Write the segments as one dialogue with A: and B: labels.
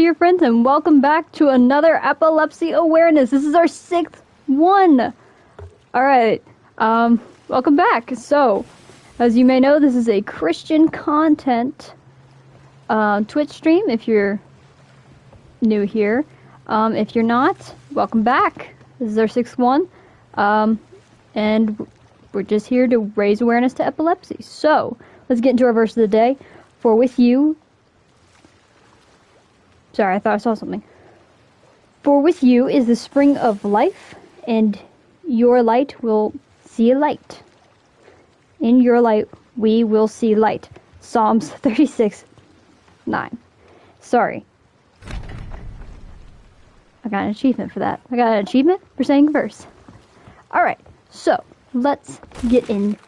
A: dear friends, and welcome back to another epilepsy awareness. This is our 6th one. Alright, welcome back. So, as you may know, this is a Christian content Twitch stream if you're new here. If you're not, welcome back. This is our 6th one. And we're just here to raise awareness to epilepsy. So, let's get into our verse of the day. For with you... Sorry, I thought I saw something. For with you is the spring of life, and your light will see a light. In your light we will see light. Psalms 36:9. Sorry. I got an achievement for that. I got an achievement for saying verse. Alright, so let's get into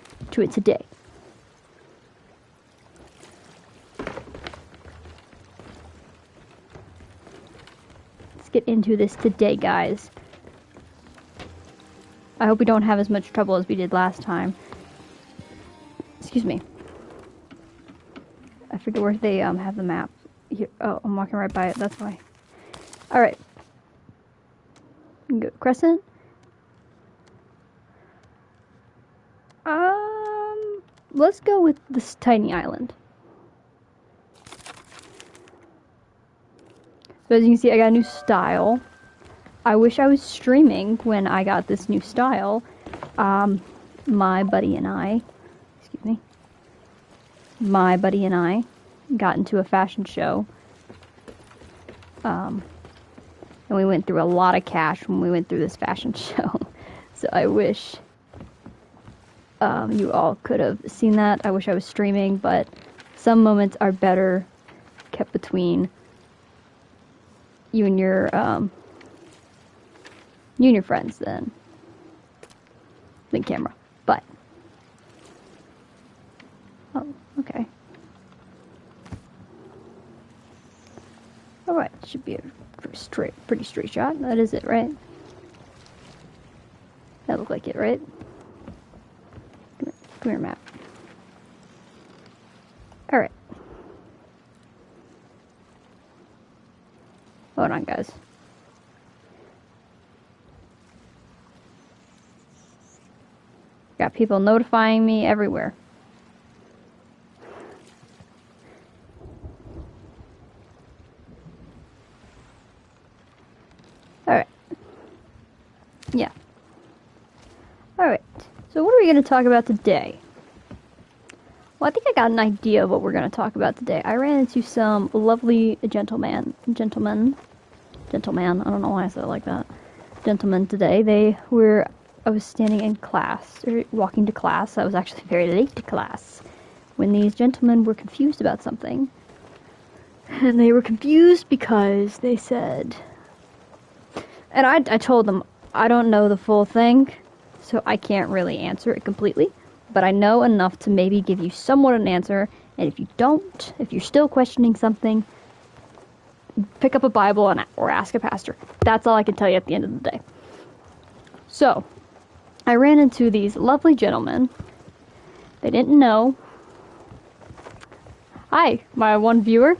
A: it today. Get into this today, guys. I hope we don't have as much trouble as we did last time. Excuse me. I forget where they have the map. Here. Oh, I'm walking right by it. That's why. All right. Go Crescent. Let's go with this tiny island. So as you can see, I got a new style. I wish I was streaming when I got this new style. My buddy and I got into a fashion show. And we went through a lot of cash when we went through this fashion show. So I wish you all could have seen that. I wish I was streaming, but some moments are better kept between you and your friends than camera. But oh, okay. All right, should be a pretty straight shot. That is it, right? That looked like it, right? Come here, map. All right. Hold on, guys. Got people notifying me everywhere. Alright. Yeah. Alright. So what are we going to talk about today? Well, I think I got an idea of what we're going to talk about today. I ran into some lovely gentlemen, I don't know why I said it like that, gentlemen today. I was standing in class, or walking to class. I was actually very late to class, when these gentlemen were confused about something. And they were confused because they said, and I told them, I don't know the full thing, so I can't really answer it completely. But I know enough to maybe give you somewhat an answer, and if you're still questioning something, pick up a Bible or ask a pastor. That's all I can tell you at the end of the day. So, I ran into these lovely gentlemen. They didn't know. Hi, my one viewer.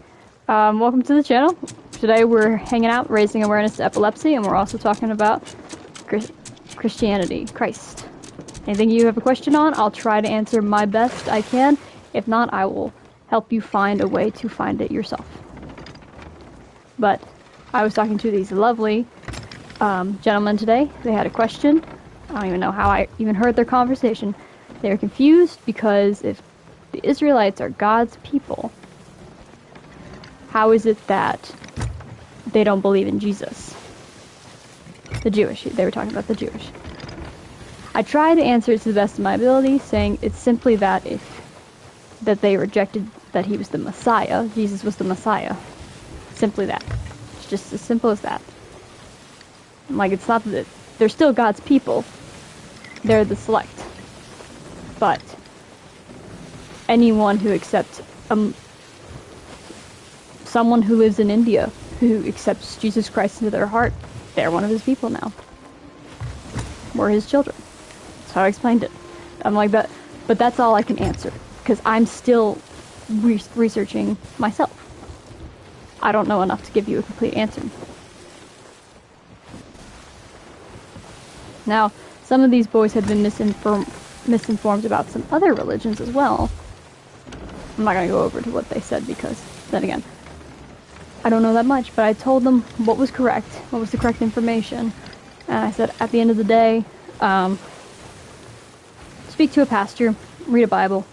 A: Welcome to the channel. Today we're hanging out, raising awareness to epilepsy, and we're also talking about Christianity, Christ. Anything you have a question on, I'll try to answer my best I can. If not, I will help you find a way to find it yourself. But I was talking to these lovely gentlemen today. They had a question. I don't even know how I even heard their conversation. They were confused because if the Israelites are God's people, how is it that they don't believe in Jesus? The Jewish. They were talking about the Jewish. I tried to answer it to the best of my ability, saying it's simply that that they rejected that he was the Messiah. Jesus was the Messiah. Simply that. It's just as simple as that. Like, it's not that they're still God's people. They're the select. But anyone who accepts someone who lives in India who accepts Jesus Christ into their heart, they're one of his people now. We're his children. That's how I explained it. I'm like that, but that's all I can answer because I'm still researching myself. I don't know enough to give you a complete answer. Now, some of these boys had been misinformed about some other religions as well. I'm not going to go over to what they said because, then again, I don't know that much, but I told them what was correct, what was the correct information. And I said, at the end of the day, speak to a pastor, read a Bible,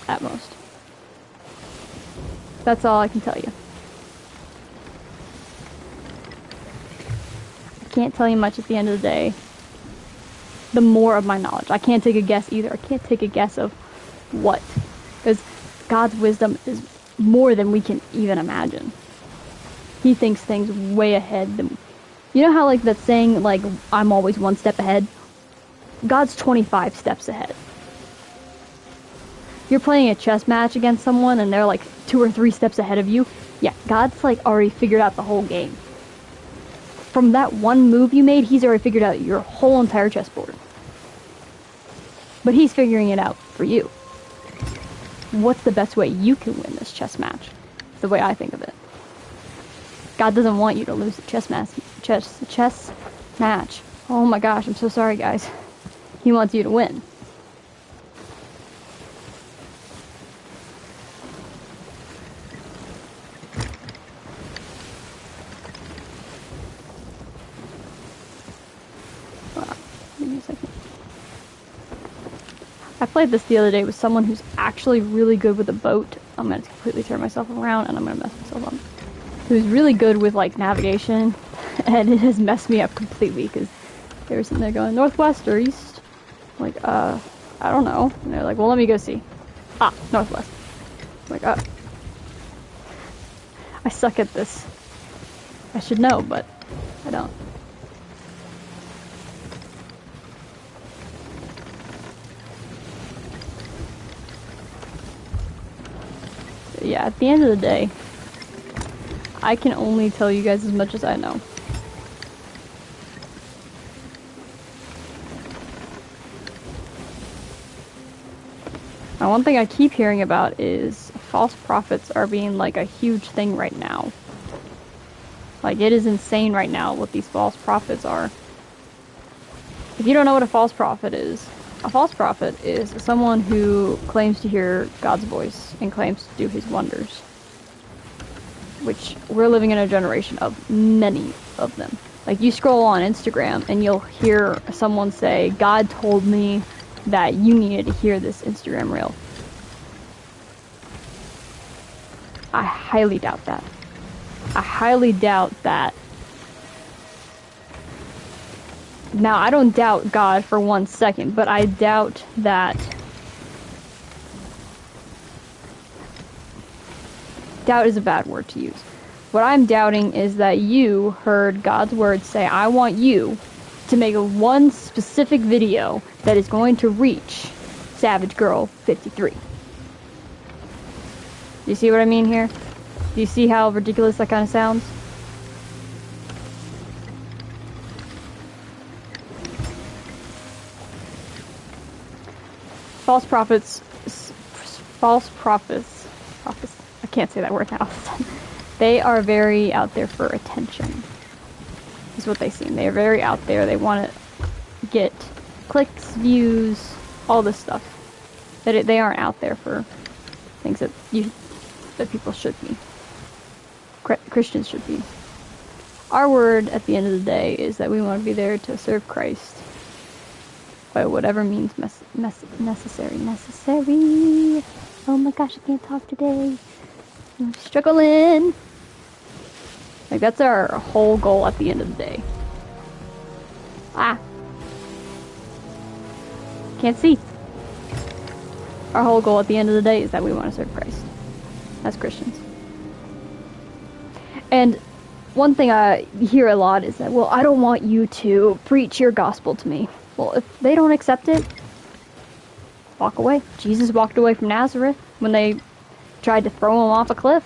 A: at most. That's all I can tell you. I can't tell you much at the end of the day. The more of my knowledge. I can't take a guess either. I can't take a guess of what. Because God's wisdom is more than we can even imagine. He thinks things way ahead than... You know how, like, that saying, like, I'm always one step ahead? God's 25 steps ahead. You're playing a chess match against someone and they're, like, 2 or 3 steps ahead of you. Yeah, God's, like, already figured out the whole game. From that one move you made, he's already figured out your whole entire chessboard. But he's figuring it out for you. What's the best way you can win this chess match? It's the way I think of it. God doesn't want you to lose the chess match. Oh my gosh, I'm so sorry, guys. He wants you to win. Give me a second. I played this the other day with someone who's actually really good with a boat. I'm going to completely turn myself around and I'm going to mess myself up. Who's really good with, like, navigation, and it has messed me up completely, because they were sitting there going, northwest or east? I'm like, I don't know. And they're like, well, let me go see. Ah, northwest. I'm like, oh. I suck at this. I should know, but I don't. Yeah, at the end of the day, I can only tell you guys as much as I know. Now, one thing I keep hearing about is false prophets are being, like, a huge thing right now. Like, it is insane right now what these false prophets are. If you don't know what a false prophet is someone who claims to hear God's voice and claims to do his wonders. Which, we're living in a generation of many of them. Like, you scroll on Instagram and you'll hear someone say, God told me that you needed to hear this Instagram reel. I highly doubt that. I highly doubt that. Now, I don't doubt God for 1 second, but I doubt that... Doubt is a bad word to use. What I'm doubting is that you heard God's word say, I want you to make one specific video that is going to reach Savage Girl 53. Do you see what I mean here? Do you see how ridiculous that kind of sounds? False prophets, I can't say that word now. They are very out there for attention, is what they seem. They are very out there. They want to get clicks, views, all this stuff. They aren't out there for things that people should be. Christians should be. Our word at the end of the day is that we want to be there to serve Christ by whatever means necessary. Oh my gosh, I can't talk today. I'm struggling. Like, that's our whole goal at the end of the day. Can't see. Our whole goal at the end of the day is that we want to serve Christ as Christians. And one thing I hear a lot is that, well, I don't want you to preach your gospel to me. Well, if they don't accept it, walk away. Jesus walked away from Nazareth when they tried to throw him off a cliff.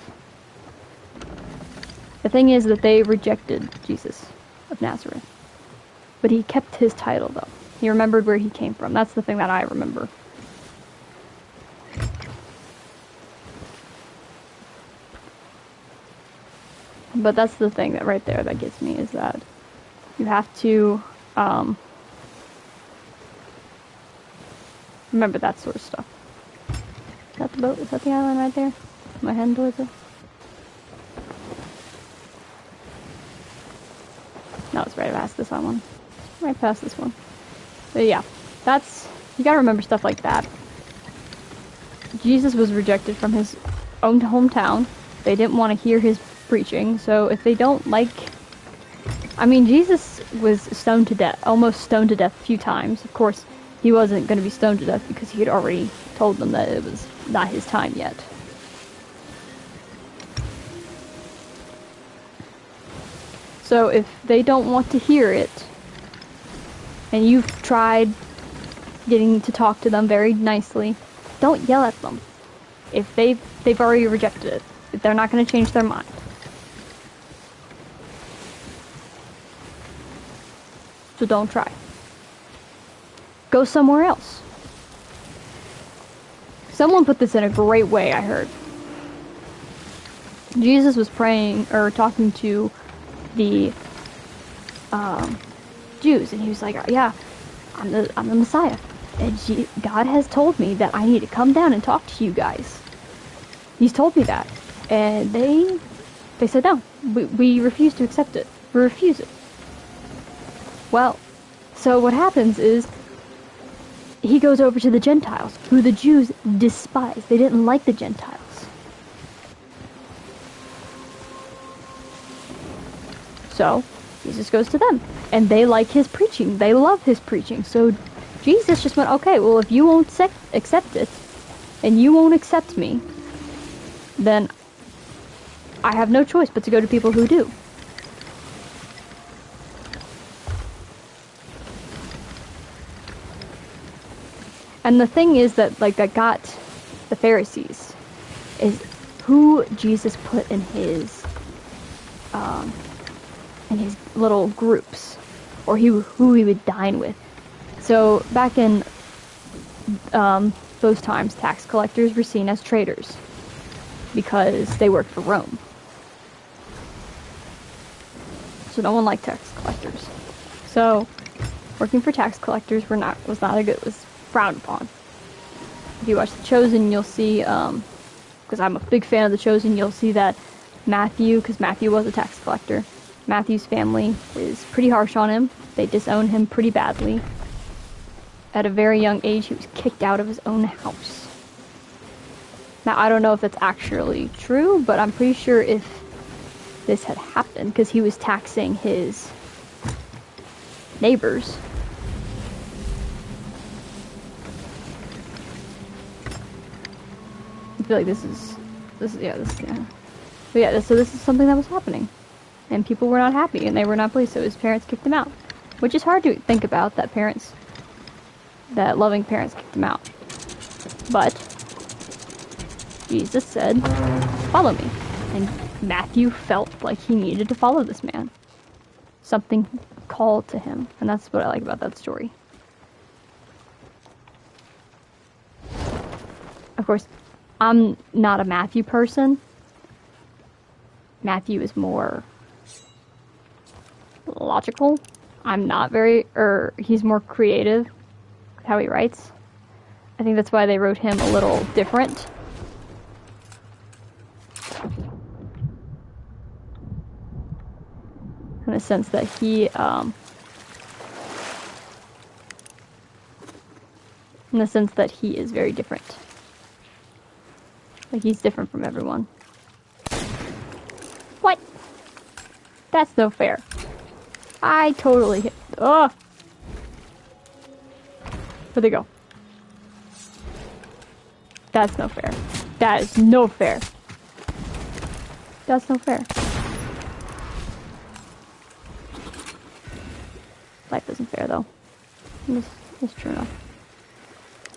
A: The thing is that they rejected Jesus of Nazareth. But he kept his title, though. He remembered where he came from. That's the thing that I remember. But that's the thing that right there that gets me, is that you have to remember that sort of stuff. Is that the boat? Is that the island right there? Am I heading towards it? No, it's right past this one. Right past this one. But yeah, you gotta remember stuff like that. Jesus was rejected from his own hometown. They didn't want to hear his preaching, so if they don't like... I mean, Jesus was stoned to death, almost stoned to death a few times. Of course, he wasn't going to be stoned to death because he had already told them that it was not his time yet. So if they don't want to hear it, and you've tried getting to talk to them very nicely, don't yell at them. If they've already rejected it, if they're not going to change their mind. So don't try. Go somewhere else. Someone put this in a great way, I heard. Jesus was praying, or talking to the Jews, and he was like, yeah, I'm the Messiah. And God has told me that I need to come down and talk to you guys. He's told me that. And they said, no, we refuse to accept it. We refuse it. Well, so what happens is, he goes over to the Gentiles, who the Jews despised. They didn't like the Gentiles. So, Jesus goes to them. And they like his preaching. They love his preaching. So, Jesus just went, okay, well, if you won't accept it, and you won't accept me, then I have no choice but to go to people who do. And the thing is that, like, that got the Pharisees is who Jesus put in his little groups, or who he would dine with. So back in those times, tax collectors were seen as traitors because they worked for Rome. So no one liked tax collectors. So working for tax collectors was frowned upon. If you watch The Chosen, you'll see, because I'm a big fan of The Chosen, you'll see that Matthew, because Matthew was a tax collector, Matthew's family is pretty harsh on him. They disown him pretty badly. At a very young age, he was kicked out of his own house. Now, I don't know if that's actually true, but I'm pretty sure if this had happened, because he was taxing his neighbors. I feel like this is. But yeah, so this is something that was happening. And people were not happy, and they were not pleased, so his parents kicked him out. Which is hard to think about, that loving parents kicked him out. But Jesus said, follow me. And Matthew felt like he needed to follow this man. Something called to him, and that's what I like about that story. Of course, I'm not a Matthew person. Matthew is more logical. I'm not he's more creative with how he writes. I think that's why they wrote him a little different. In the sense that he, is very different. Like, he's different from everyone. What? That's no fair. I totally hit. Ugh! Where'd they go? That's no fair. That is no fair. That's no fair. Life isn't fair, though. It's true enough.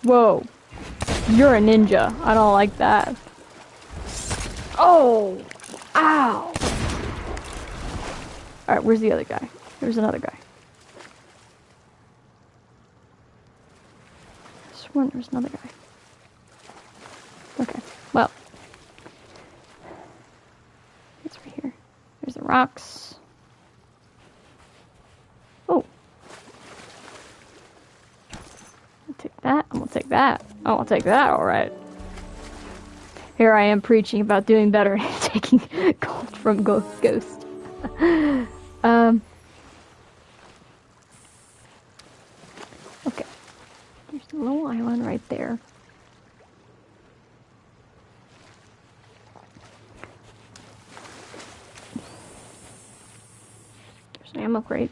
A: Whoa. You're a ninja. I don't like that. Oh! Ow! Alright, where's the other guy? There's another guy. I swear there's another guy. Okay, well. It's right here. There's the rocks. Oh. I'll take that. I'm gonna take that. Oh, I'll take that, alright. Here I am preaching about doing better and taking gold from Ghost. Okay. There's a little island right there. There's an ammo crate.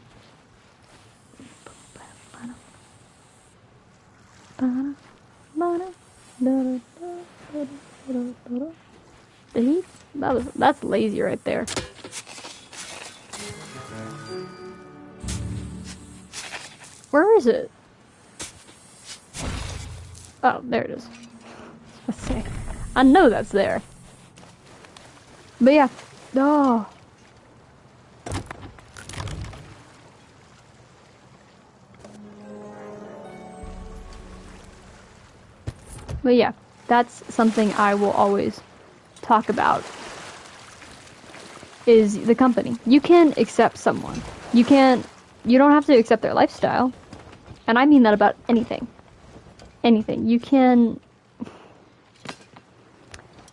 A: That's lazy right there. Where is it? Oh, there it is. Let's see. I know that's there. But yeah. Oh. But yeah, that's something I will always talk about, is the company. You can accept someone. You don't have to accept their lifestyle. And I mean that about anything. Anything. You can,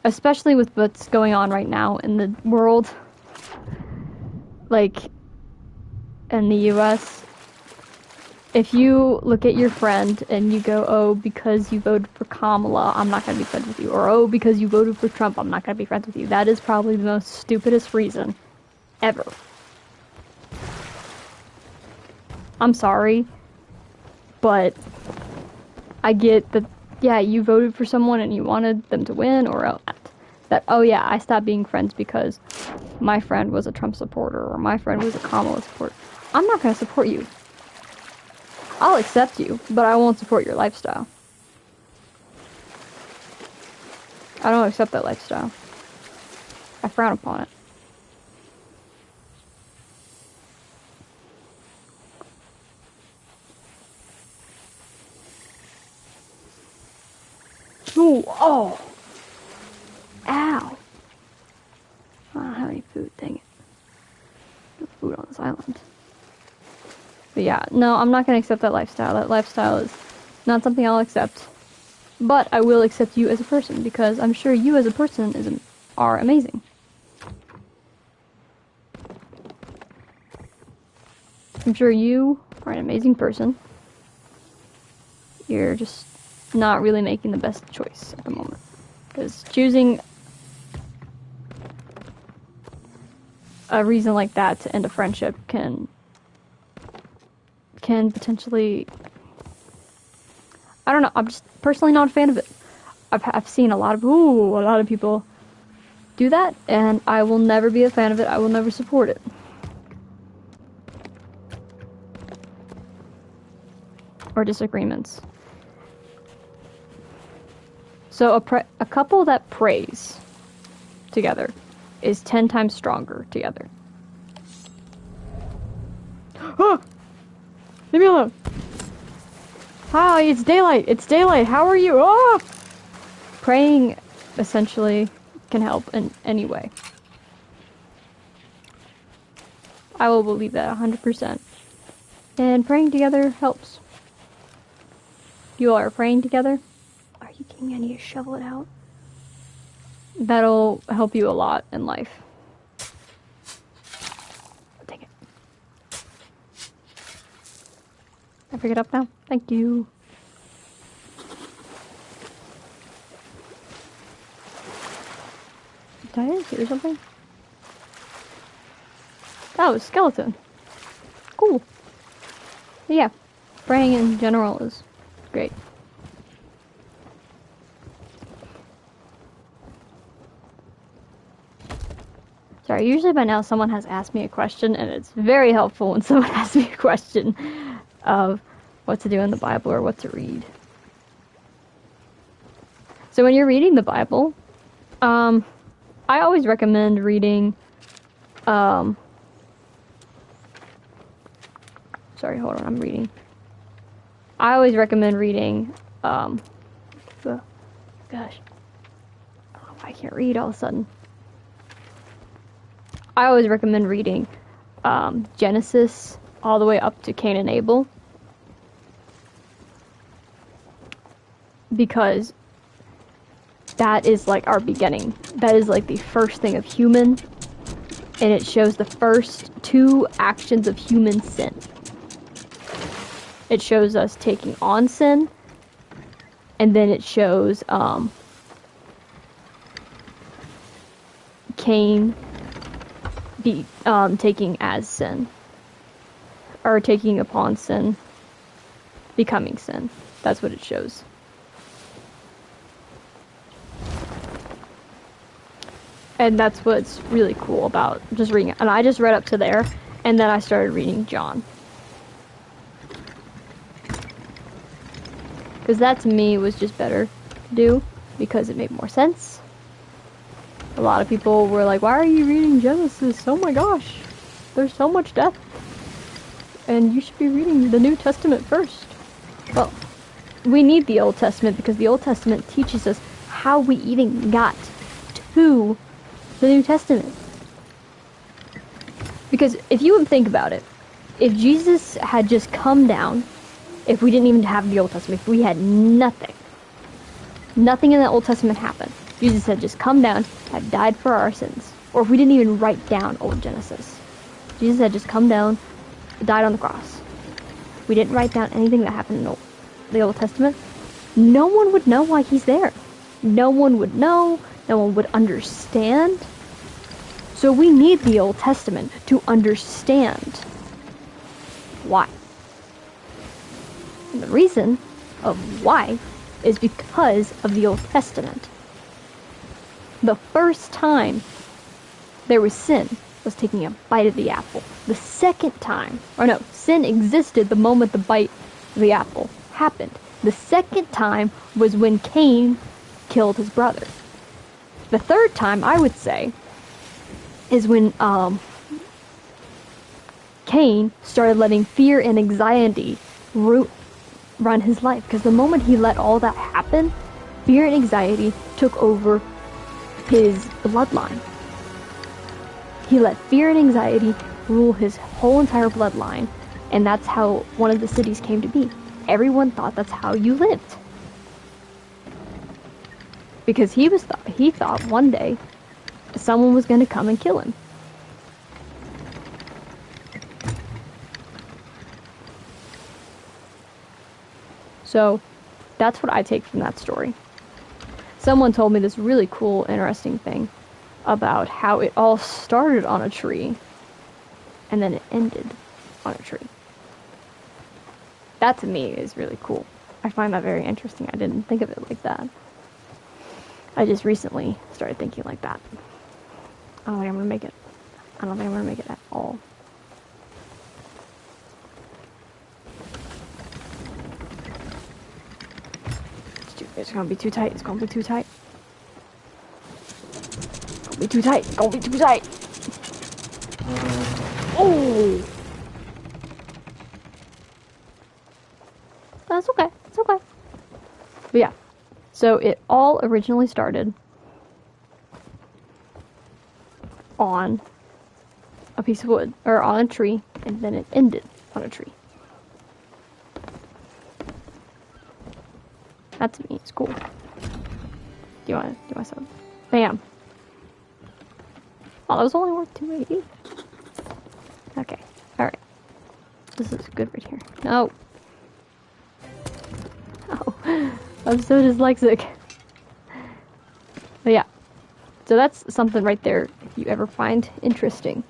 A: especially with what's going on right now in the world, like in the US, if you look at your friend and you go, oh, because you voted for Kamala, I'm not going to be friends with you. Or, oh, because you voted for Trump, I'm not going to be friends with you. That is probably the most stupidest reason ever. I'm sorry, but I get that, yeah, you voted for someone and you wanted them to win, or that, oh yeah, I stopped being friends because my friend was a Trump supporter or my friend was a Kamala supporter. I'm not going to support you. I'll accept you, but I won't support your lifestyle. I don't accept that lifestyle. I frown upon it. Ooh, oh! Ow! I don't have any food, dang it. No food on this island. But yeah, no, I'm not going to accept that lifestyle. That lifestyle is not something I'll accept. But I will accept you as a person, because I'm sure you as a person are amazing. I'm sure you are an amazing person. You're just not really making the best choice at the moment. Because choosing a reason like that to end a friendship can potentially, I don't know, I'm just personally not a fan of it. I've seen a lot of people do that, and I will never be a fan of it. I will never support it. Or disagreements. So a couple that prays together is 10 times stronger together. Oh! Leave me alone. Hi, it's daylight. It's daylight. How are you? Oh! Praying essentially can help in any way. I will believe that 100%. And praying together helps. You all are praying together. Are you kidding me? I need to shovel it out. That'll help you a lot in life. Take it. I pick it up now. Thank you. Did I hear something? That was a skeleton. Cool. But yeah, praying in general is great. Sorry, usually by now someone has asked me a question, and it's very helpful when someone asks me a question of what to do in the Bible or what to read. So when you're reading the Bible, I always recommend reading, sorry, hold on, I'm reading. I always recommend reading, gosh, I don't know why I can't read all of a sudden. I always recommend reading Genesis all the way up to Cain and Abel, because that is like our beginning. That is like the first thing of human, and it shows the first two actions of human sin. It shows us taking on sin, and then it shows Cain taking as sin, or taking upon sin, becoming sin. That's what it shows. And that's what's really cool about just reading it. And I just read up to there, and then I started reading John. Because that to me was just better to do, because it made more sense. A lot of people were like, why are you reading Genesis? Oh my gosh, there's so much death. And you should be reading the New Testament first. Well, we need the Old Testament because the Old Testament teaches us how we even got to the New Testament. Because if you would think about it, if Jesus had just come down, if we didn't even have the Old Testament, if we had nothing in the Old Testament happened, Jesus had just come down, had died for our sins, or if we didn't even write down Old Genesis, Jesus had just come down, died on the cross. We didn't write down anything that happened in the Old Testament. No one would know why he's there. No one would know. No one would understand. So we need the Old Testament to understand why. And the reason of why is because of the Old Testament. The first time there was sin was taking a bite of the apple. The second time, sin existed the moment the bite of the apple happened. The second time was when Cain killed his brother. The third time, I would say, is when Cain started letting fear and anxiety run his life. Because the moment he let all that happen, fear and anxiety took over his bloodline. He let fear and anxiety rule his whole entire bloodline, and that's how one of the cities came to be. Everyone thought that's how you lived. Because he thought one day someone was going to come and kill him. So that's what I take from that story. Someone told me this really cool, interesting thing about how it all started on a tree and then it ended on a tree. That to me is really cool. I find that very interesting. I didn't think of it like that. I just recently started thinking like that. I don't think I'm gonna make it. I don't think I'm gonna make it at all. It's gonna be too tight. It's gonna be too tight. It's gonna be too tight. It's gonna be too tight. Oh! That's okay. It's okay. But yeah. So it all originally started on a piece of wood, or on a tree, and then it ended on a tree. That to me is cool. Do you want some? Bam. Oh, that was only worth $2.80. Okay. Alright. This is good right here. No. Oh. I'm so dyslexic. But yeah. So that's something right there if you ever find interesting.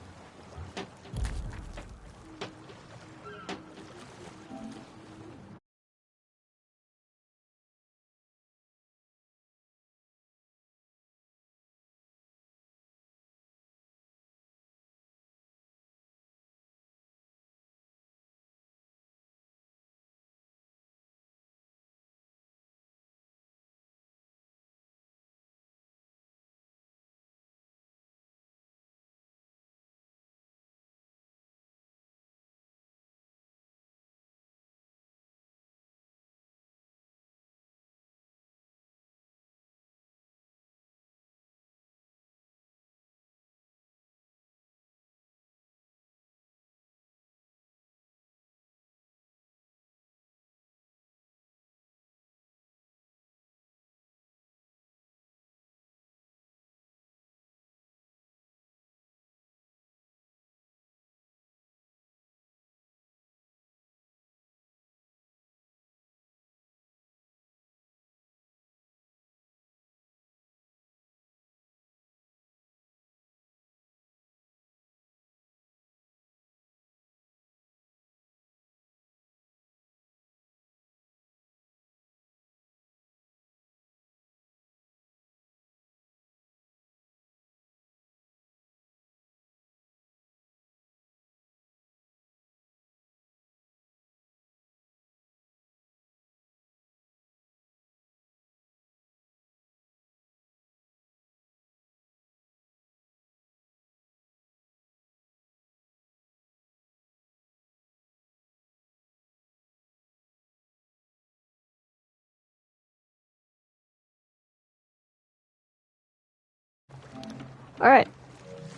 A: Alright.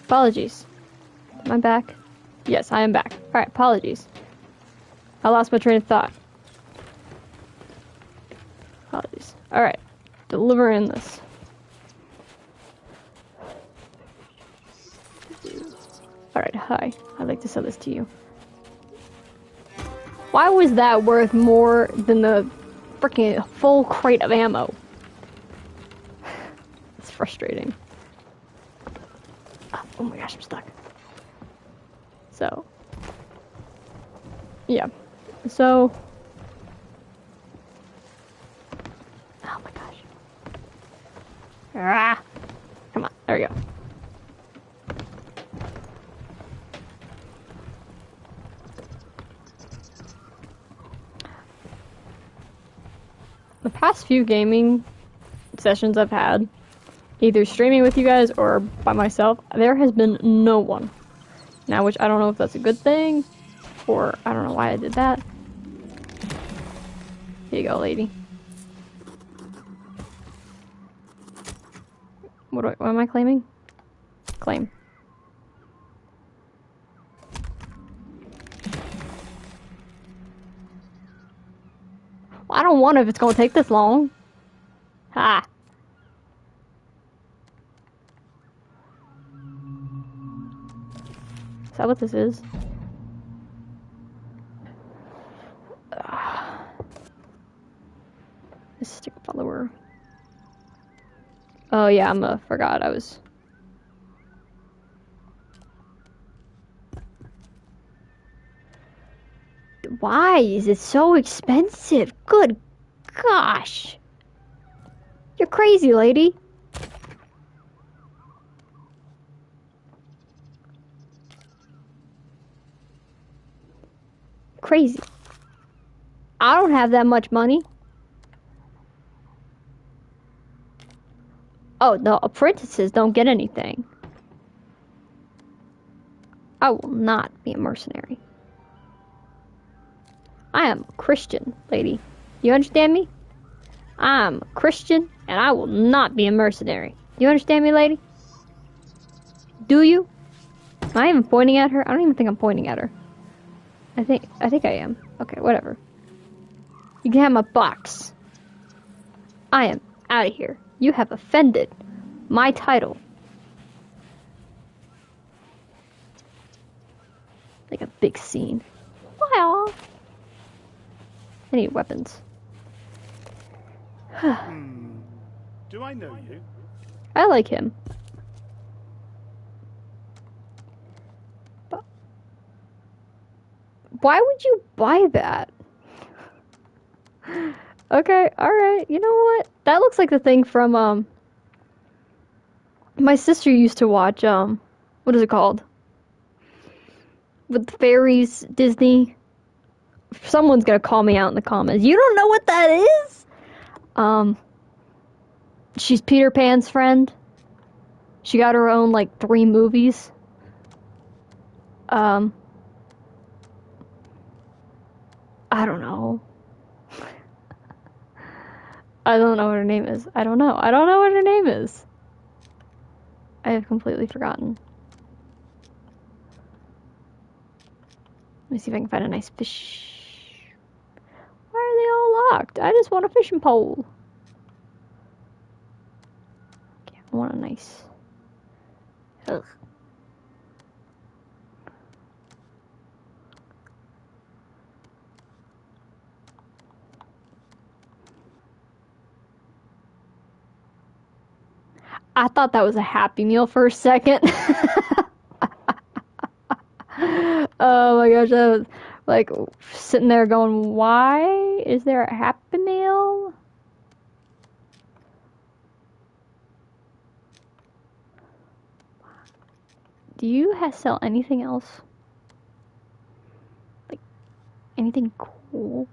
A: Apologies. Am I back? Yes, I am back. Alright, apologies. I lost my train of thought. Apologies. Alright. Delivering this. Alright, hi. I'd like to sell this to you. Why was that worth more than the freaking full crate of ammo? It's frustrating. Oh my gosh, I'm stuck. So. Yeah. So. Oh my gosh. Ah! Come on, there we go. The past few gaming sessions I've had, either streaming with you guys or by myself, there has been no one. Now, which I don't know if that's a good thing, or I don't know why I did that. Here you go, lady. What am I claiming? Claim. Well, I don't wonder if it's gonna take this long. Ha! Is that what this is? This stick follower. Oh yeah, forgot I was. Why is it so expensive? Good gosh. You're crazy, lady. Crazy. I don't have that much money. Oh, no, apprentices don't get anything. I will not be a mercenary. I am a Christian, lady. You understand me? I'm a Christian, and I will not be a mercenary. You understand me, lady? Do you? Am I even pointing at her? I don't even think I'm pointing at her. I think I am. Okay, whatever. You can have my box. I am out of here. You have offended my title. Like a big scene. Wow. I need weapons.
B: Do I know you?
A: I like him. But why would you buy that? Okay, alright. You know what? That looks like the thing from, my sister used to watch, what is it called? With the fairies, Disney. Someone's gonna call me out in the comments. You don't know what that is? She's Peter Pan's friend. She got her own, like, 3 movies. I don't know. I don't know what her name is. I don't know what her name is. I have completely forgotten. Let me see if I can find a nice fish. Why are they all locked? I just want a fishing pole. Okay, I want a nice... Ugh. I thought that was a Happy Meal for a second. Oh my gosh, I was like sitting there going, why is there a Happy Meal? Do you sell anything else? Like, anything cool?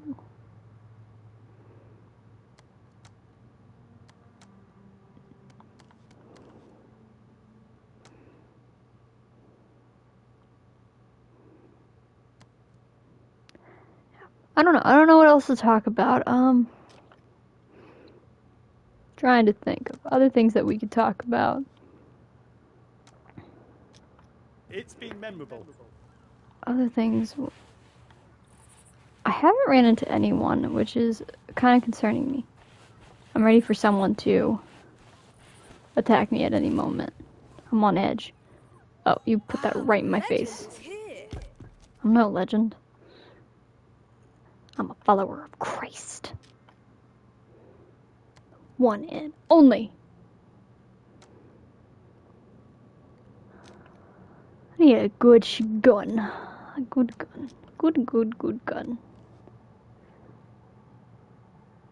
A: I don't know. I don't know what else to talk about. Trying to think of other things that we could talk about.
B: It's been memorable.
A: Other things. I haven't ran into anyone, which is kind of concerning me. I'm ready for someone to attack me at any moment. I'm on edge. Oh, you put that right in my face. I'm no legend. I'm a follower of Christ. One and only. I need a good gun. A good gun. Good gun.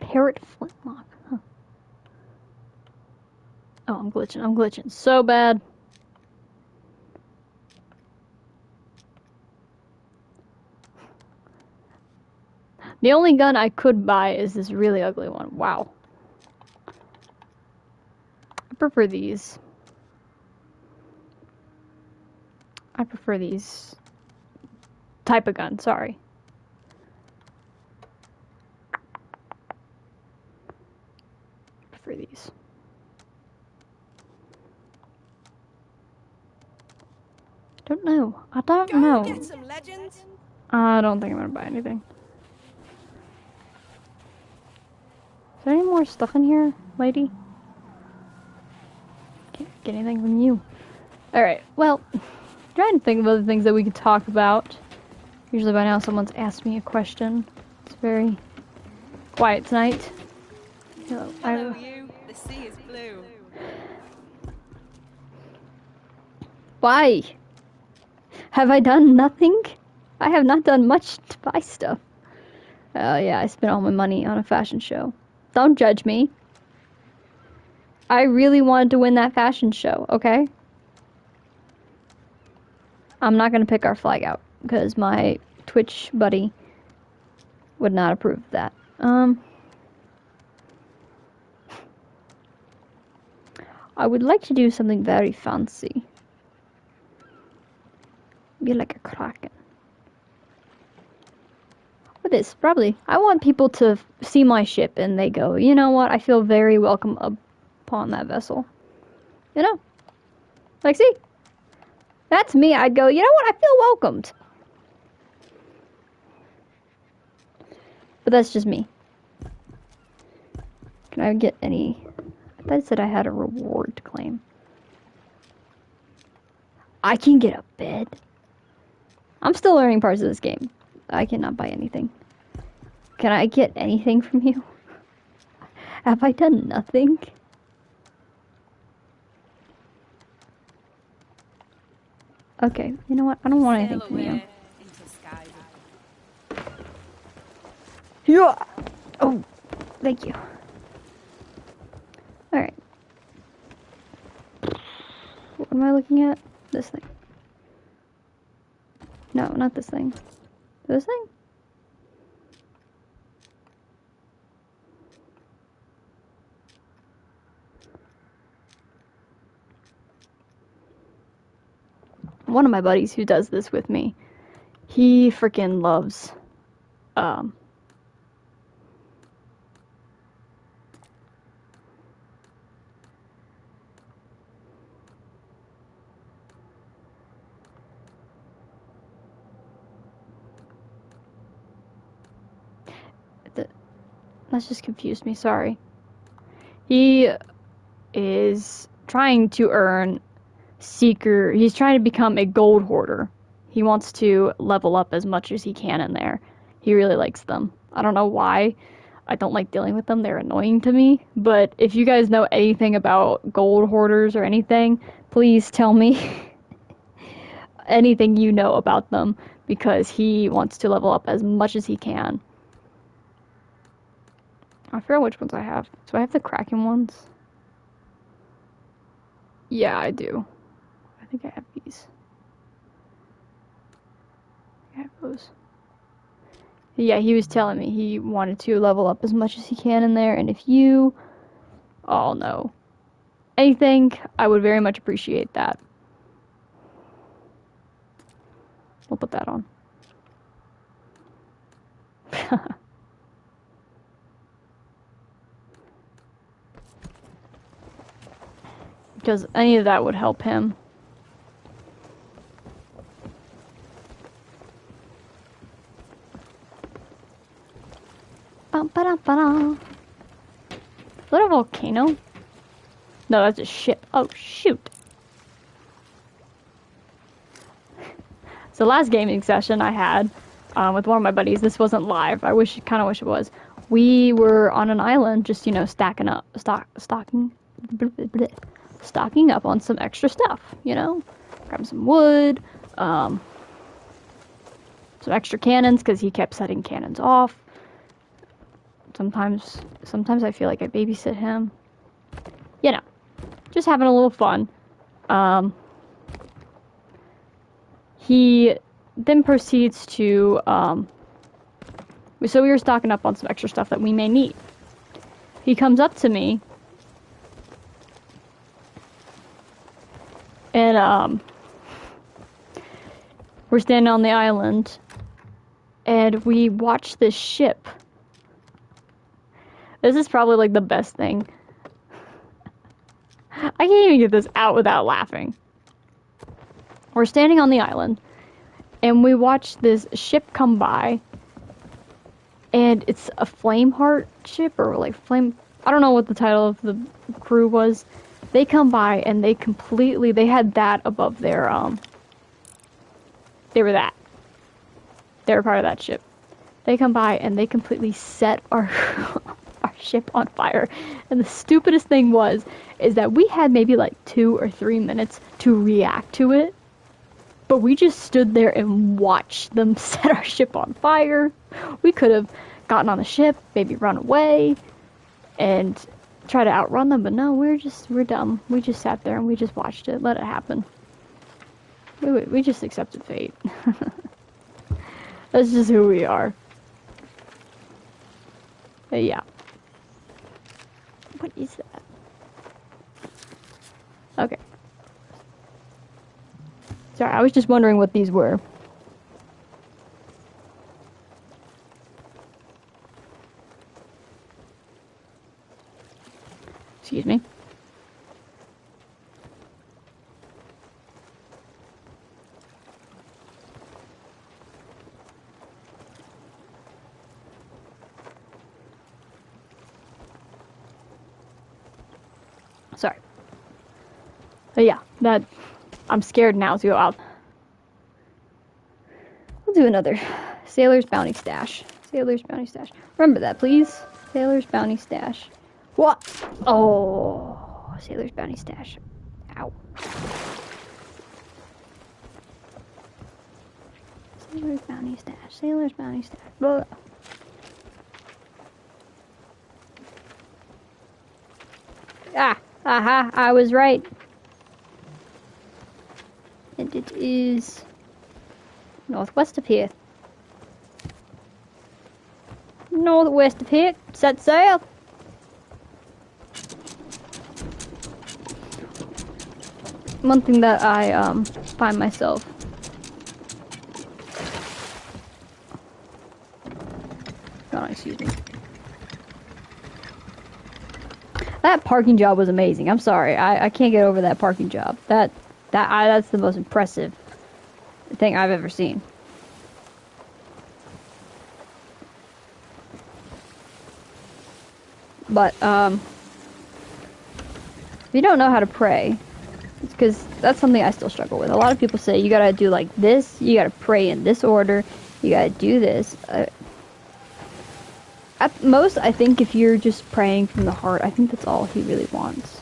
A: Parrot flintlock. Huh. Oh, I'm glitching so bad. The only gun I could buy is this really ugly one. Wow. I prefer these. I prefer these type of gun, sorry. I prefer these. I don't know. I don't know.
C: Get some legends.
A: I don't think I'm gonna buy anything. Is there any more stuff in here, lady? Can't get anything from you. Alright, well, trying to think of other things that we could talk about. Usually by now someone's asked me a question. It's very quiet tonight.
C: Hello, you. The sea is blue.
A: Why? Have I done nothing? I have not done much to buy stuff. Yeah, I spent all my money on a fashion show. Don't judge me. I really wanted to win that fashion show, okay? I'm not going to pick our flag out, because my Twitch buddy would not approve of that. I would like to do something very fancy. Be like a kraken. With this, probably. I want people to see my ship and they go, you know what, I feel very welcome upon that vessel. You know? Like, see? That's me. I'd go, you know what, I feel welcomed. But that's just me. Can I get any... I thought it said I had a reward to claim. I can get a bed. I'm still learning parts of this game. I cannot buy anything. Can I get anything from you? Have I done nothing? Okay, you know what? I don't want anything from you. Yeah. Oh, thank you. Alright. What am I looking at? This thing. No, not this thing. This thing? One of my buddies who does this with me, he freaking loves, That's just confused me, sorry. He is trying to earn Seeker. He's trying to become a gold hoarder. He wants to level up as much as he can in there. He really likes them. I don't know why. I don't like dealing with them. They're annoying to me. But if you guys know anything about gold hoarders or anything, please tell me anything you know about them, because he wants to level up as much as he can. I forget which ones I have. Do I have the Kraken ones? Yeah, I do. I think I have these. I have those. Yeah, he was telling me he wanted to level up as much as he can in there, and if you all know anything, I would very much appreciate that. We'll put that on. Because any of that would help him. Ba-da-ba-da. Is that a volcano? No, that's a ship. Oh, shoot. So last gaming session I had with one of my buddies, this wasn't live. I kind of wish it was. We were on an island, just, you know, stocking up on some extra stuff, you know? Grab some wood, some extra cannons, because he kept setting cannons off. Sometimes I feel like I babysit him. You know, just having a little fun. He then proceeds to, so we were stocking up on some extra stuff that we may need. He comes up to me, and, we're standing on the island, and we watch this ship. This is probably, like, the best thing. I can't even get this out without laughing. We're standing on the island, and we watch this ship come by, and it's a Flameheart ship, or like I don't know what the title of the crew was. They come by, and they had that above their, they were part of that ship. They come by, and they completely set our ship on fire. And the stupidest thing is that we had maybe like 2 or 3 minutes to react to it. But we just stood there and watched them set our ship on fire. We could have gotten on the ship, maybe run away, and try to outrun them. But no, we're dumb. We just sat there and we just watched it, let it happen. We just accepted fate. That's just who we are. But yeah. What is that? Okay. Sorry, I was just wondering what these were. Excuse me. Sorry. But yeah, I'm scared now to go out. We'll do another. Sailor's Bounty Stash. Sailor's Bounty Stash. Remember that, please. Sailor's Bounty Stash. What? Oh, Sailor's Bounty Stash. Ow. Sailor's Bounty Stash. Sailor's Bounty Stash. Blah. Aha, I was right. And it is northwest of here. Northwest of here. Set sail. One thing that I find myself excuse me. That parking job was amazing. I'm sorry. I can't get over that parking job. That's the most impressive thing I've ever seen. But, if you don't know how to pray, it's because that's something I still struggle with. A lot of people say you gotta do like this, you gotta pray in this order, you gotta do this. At most, I think if you're just praying from the heart, I think that's all he really wants.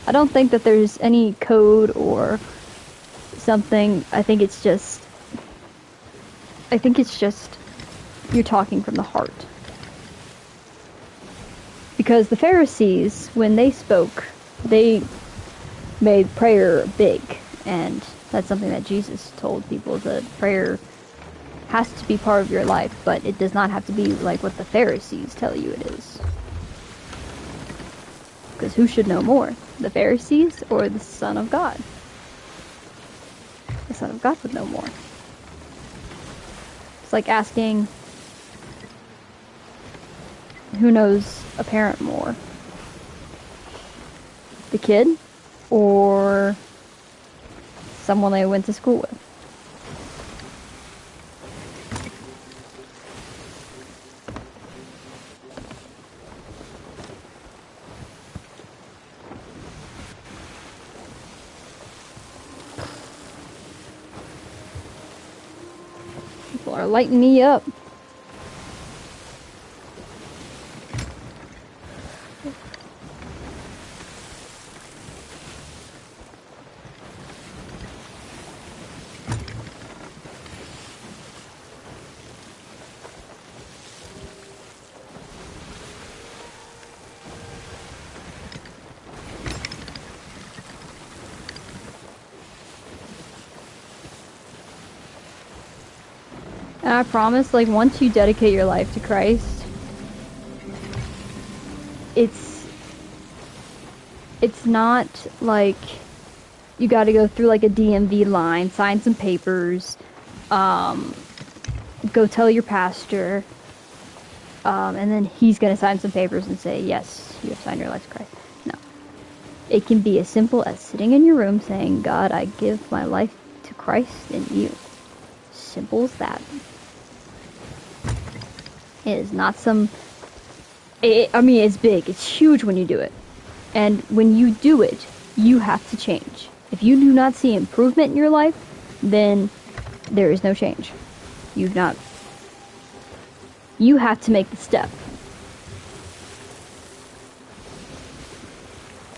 A: I don't think that there's any code or something. I think it's just you're talking from the heart. Because the Pharisees, when they spoke, they made prayer big. And that's something that Jesus told people, that prayer has to be part of your life, but it does not have to be like what the Pharisees tell you it is. Because who should know more? The Pharisees or the Son of God? The Son of God would know more. It's like asking, who knows a parent more? The kid or someone they went to school with? People are lighting me up. And I promise, like, once you dedicate your life to Christ, it's not like you gotta go through like a DMV line, sign some papers, go tell your pastor, and then he's gonna sign some papers and say, yes, you have signed your life to Christ. No. It can be as simple as sitting in your room saying, God, I give my life to Christ and you. Simple as that. It is not some... I mean, it's big. It's huge when you do it. And when you do it, you have to change. If you do not see improvement in your life, then there is no change. You have to make the step.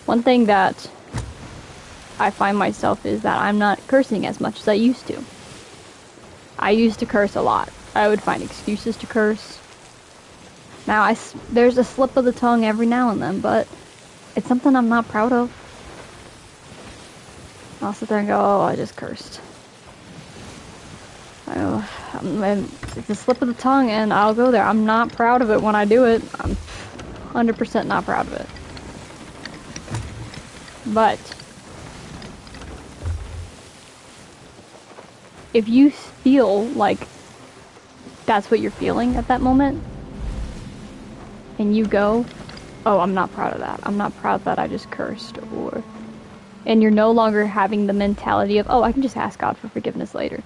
A: One thing that I find myself is that I'm not cursing as much as I used to. I used to curse a lot. I would find excuses to curse. Now, there's a slip of the tongue every now and then, but it's something I'm not proud of. I'll sit there and go, oh, I just cursed. It's a slip of the tongue, and I'll go there. I'm not proud of it when I do it. I'm 100% not proud of it. But if you feel like that's what you're feeling at that moment, and you go, oh, I'm not proud of that. I'm not proud that I just cursed, and you're no longer having the mentality of, oh, I can just ask God for forgiveness later.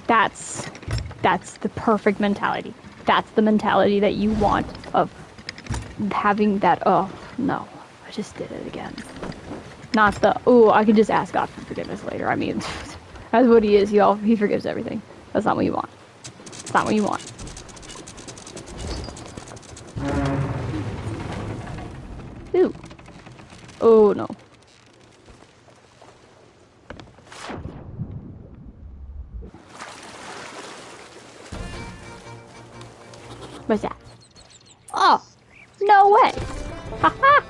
A: That's the perfect mentality. That's the mentality that you want, of having that, oh, no, I just did it again. Not the, oh, I can just ask God for forgiveness later. I mean, that's what he is. He forgives everything. That's not what you want. It's not what you want. Ooh. Oh, no. What's that? Oh, no way. Haha.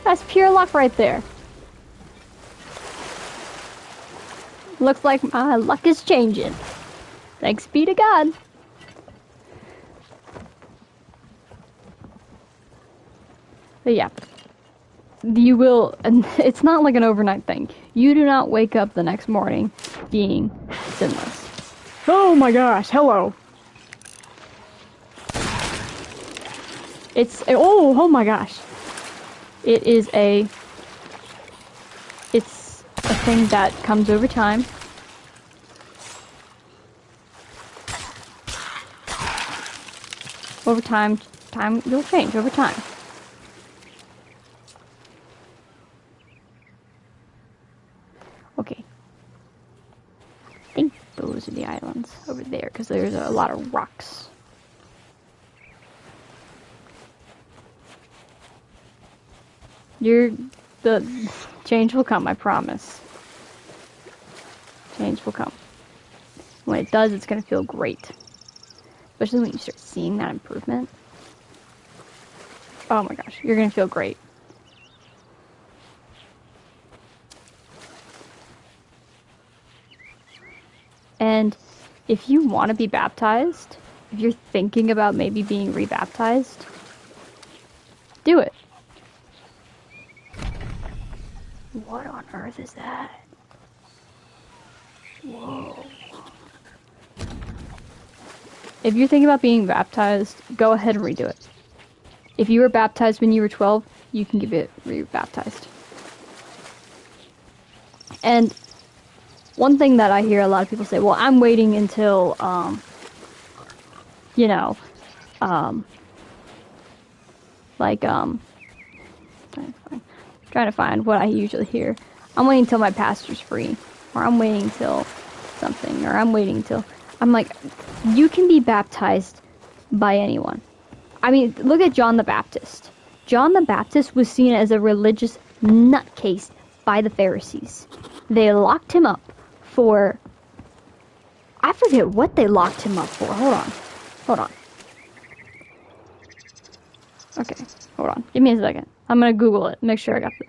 A: That's pure luck right there. Looks like my luck is changing. Thanks be to God. But yeah. You will, and it's not like an overnight thing. You do not wake up the next morning being sinless. Oh my gosh, hello. Oh my gosh. It's a thing that comes over time. Over time will change over time. Okay. I think those are the islands over there, because there's a lot of rocks. The change will come, I promise. Change will come. When it does, it's gonna feel great. Especially when you start seeing that improvement. Oh my gosh, you're gonna feel great. And if you want to be baptized, if you're thinking about maybe being rebaptized, do it. What on earth is that? Whoa. If you're thinking about being baptized, go ahead and redo it. If you were baptized when you were 12, you can get re-baptized. And one thing that I hear a lot of people say, well, I'm waiting until, trying to find what I usually hear. I'm waiting until my pastor's free, or I'm waiting until something, or I'm waiting until... I'm like, you can be baptized by anyone. I mean, look at John the Baptist. John the Baptist was seen as a religious nutcase by the Pharisees. They locked him up for... I forget what they locked him up for. Hold on. Okay, hold on. Give me a second. I'm gonna Google it. Make sure I got the...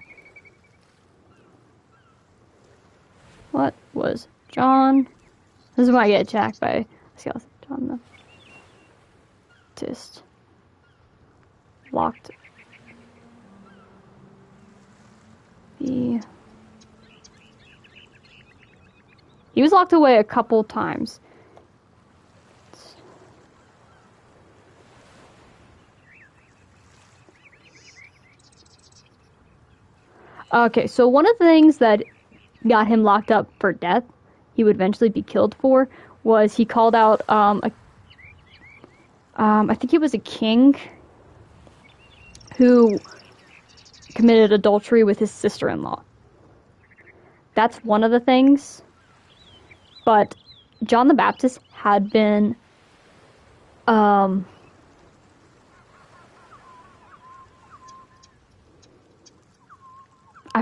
A: What was John... This is when I get attacked by... John the Baptist. Locked. He was locked away a couple times. Okay, so one of the things that got him locked up for death, he would eventually be killed for, was he called out I think it was a king who committed adultery with his sister-in-law. That's one of the things. But John the Baptist had been I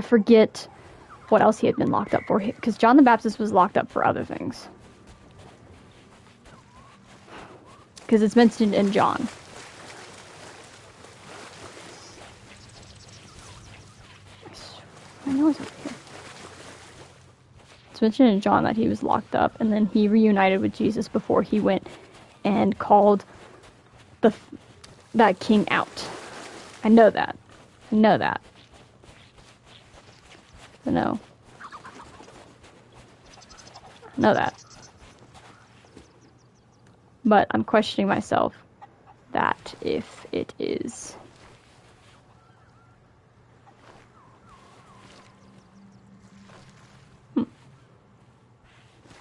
A: forget what else he had been locked up for, because John the Baptist was locked up for other things. Because it's mentioned in John. I know it's over here. It's mentioned in John that he was locked up, and then he reunited with Jesus before he went and called that king out. I know that. I know that. I know. I know that. But I'm questioning myself that if it is...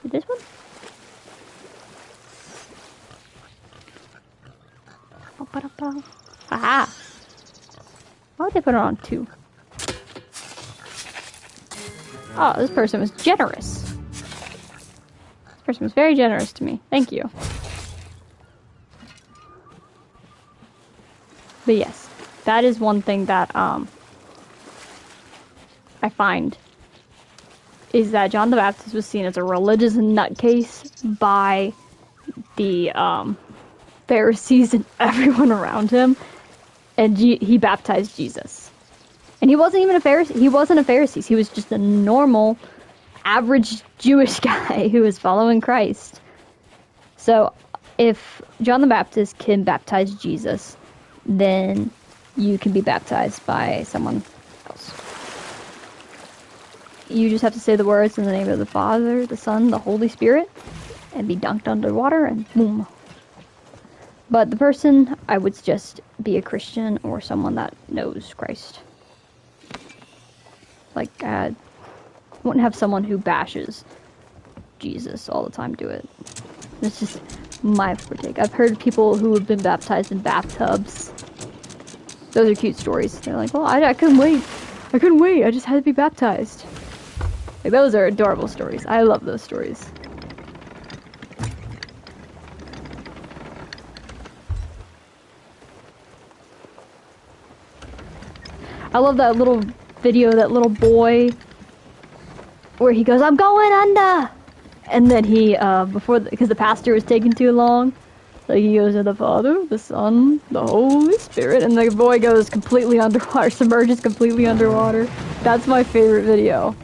A: This one? Aha! Why would they put it on 2? Oh, this person was generous. This person was very generous to me. Thank you. But yes, that is one thing that I find is that John the Baptist was seen as a religious nutcase by the Pharisees and everyone around him, and he baptized Jesus. And he wasn't even a Pharisee. He wasn't a Pharisee. He was just a normal, average Jewish guy who was following Christ. So, if John the Baptist can baptize Jesus, then you can be baptized by someone else. You just have to say the words in the name of the Father, the Son, the Holy Spirit, and be dunked underwater, and boom. But the person, I would suggest, be a Christian or someone that knows Christ. Like, I wouldn't have someone who bashes Jesus all the time do it. It's just my take. I've heard people who have been baptized in bathtubs. Those are cute stories. They're like, well, I couldn't wait. I couldn't wait. I just had to be baptized. Like, those are adorable stories. I love those stories. I love that little video, that little boy, where he goes, I'm going under! And then he, because the pastor was taking too long, so he goes to the Father, the Son, the Holy Spirit, and the boy goes completely underwater, submerges completely underwater. That's my favorite video.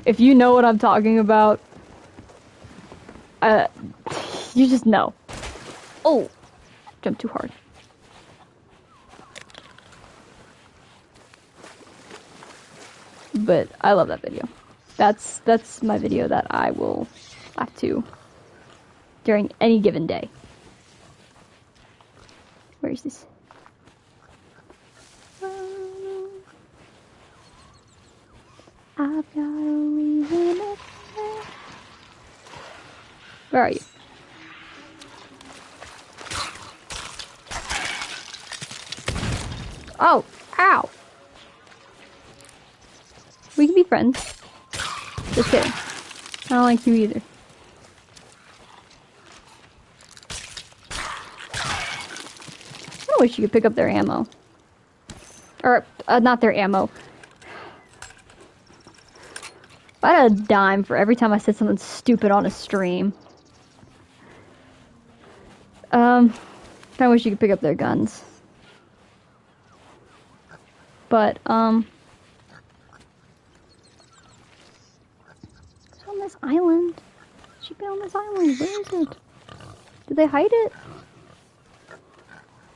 A: If you know what I'm talking about, you just know. Oh! Jumped too hard. But I love that video. That's my video that I will have to during any given day. Where is this? I've got a reason. Where are you? Oh, ow. We can be friends. Just kidding. I don't like you either. wish you could pick up their ammo. Or, not their ammo. If I had a dime for every time I said something stupid on a stream. I wish you could pick up their guns. But, it's on this island. It should be on this island. Where is it? Did they hide it?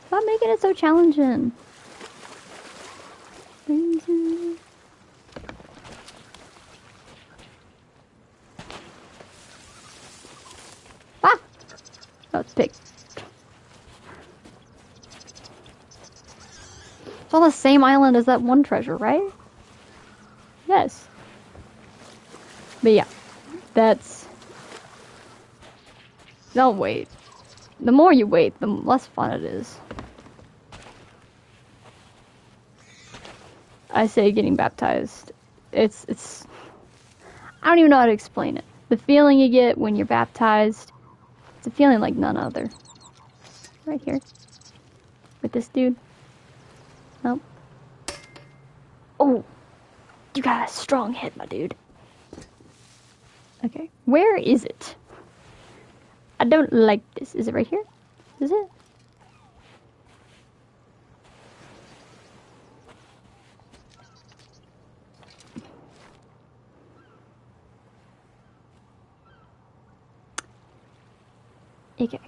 A: Stop making it so challenging. Ah! Oh, it's big. It's on the same island as that one treasure, right? Yes. But yeah, that's... They'll wait. The more you wait, the less fun it is. I say getting baptized. It's... I don't even know how to explain it. The feeling you get when you're baptized, it's a feeling like none other. Right here. With this dude. Nope. Oh! You got a strong hit, my dude. Okay. Where is it? I don't like this. Is it right here? Is it? Okay.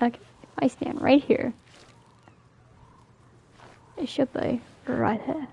A: Okay. If I stand right here, it should be right here.